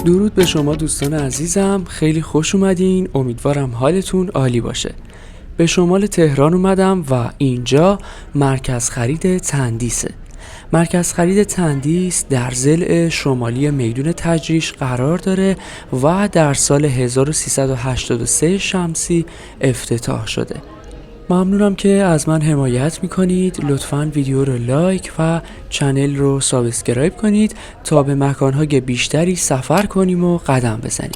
درود به شما دوستان عزیزم، خیلی خوش اومدین. امیدوارم حالتون عالی باشه. به شمال تهران اومدم و اینجا مرکز خرید تندیسه. مرکز خرید تندیس در ضلع شمالی میدون تجریش قرار داره و در سال 1383 شمسی افتتاح شده. ممنونم که از من حمایت میکنید. لطفاً ویدیو رو لایک و چنل رو سابسکرایب کنید تا به مکانهای بیشتری سفر کنیم و قدم بزنیم.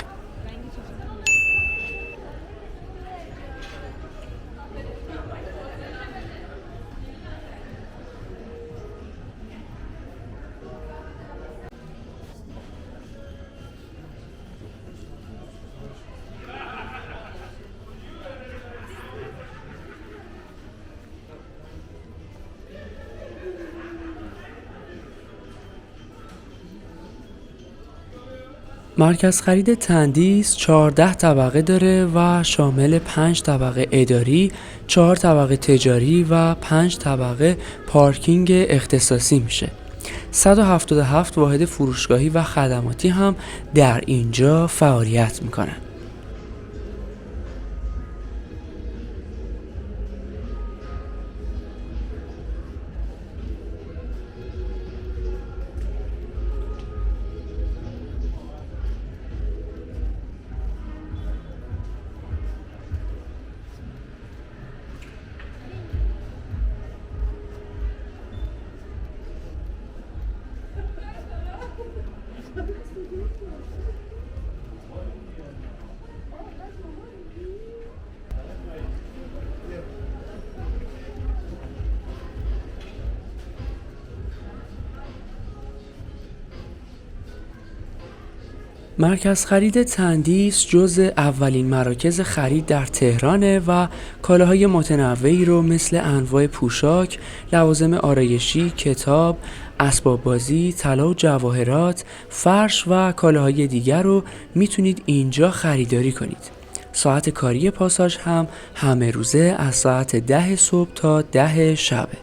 مرکز خرید تندیس 14 طبقه داره و شامل 5 طبقه اداری، 4 طبقه تجاری و 5 طبقه پارکینگ اختصاصی میشه. 177 واحد فروشگاهی و خدماتی هم در اینجا فعالیت میکنن. مرکز خرید تندیس جزء اولین مراکز خرید در تهرانه و کالاهای متنوعی رو مثل انواع پوشاک، لوازم آرایشی، کتاب، اسباب بازی، طلا و جواهرات، فرش و کالاهای دیگر رو میتونید اینجا خریداری کنید. ساعت کاری پاساژ هم همه روزه از ساعت 10 صبح تا 10 شبه.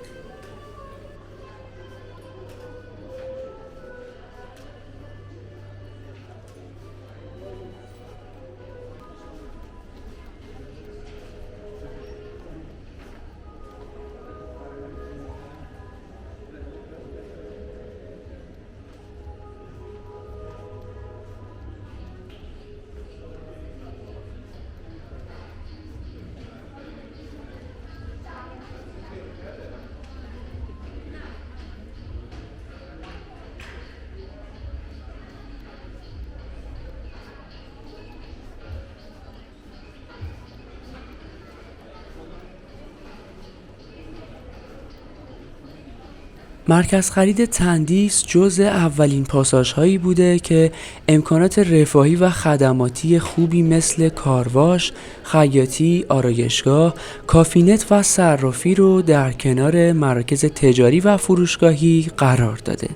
مرکز خرید تندیس جزء اولین پاساژهایی بوده که امکانات رفاهی و خدماتی خوبی مثل کارواش، خیاطی، آرایشگاه، کافینت و صرافی رو در کنار مراکز تجاری و فروشگاهی قرار داده.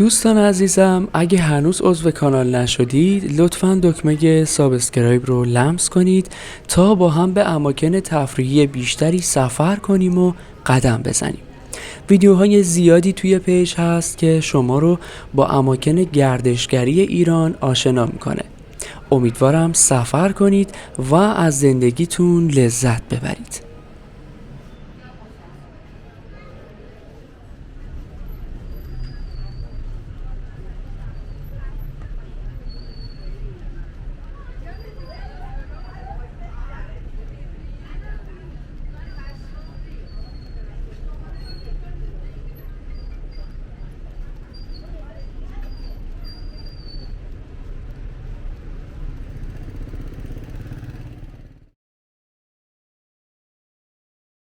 دوستان عزیزم، اگه هنوز عضو کانال نشدید لطفاً دکمه سابسکرایب رو لمس کنید تا با هم به اماکن تفریحی بیشتری سفر کنیم و قدم بزنیم. ویدیوهای زیادی توی پیج هست که شما رو با اماکن گردشگری ایران آشنا میکنه. امیدوارم سفر کنید و از زندگیتون لذت ببرید.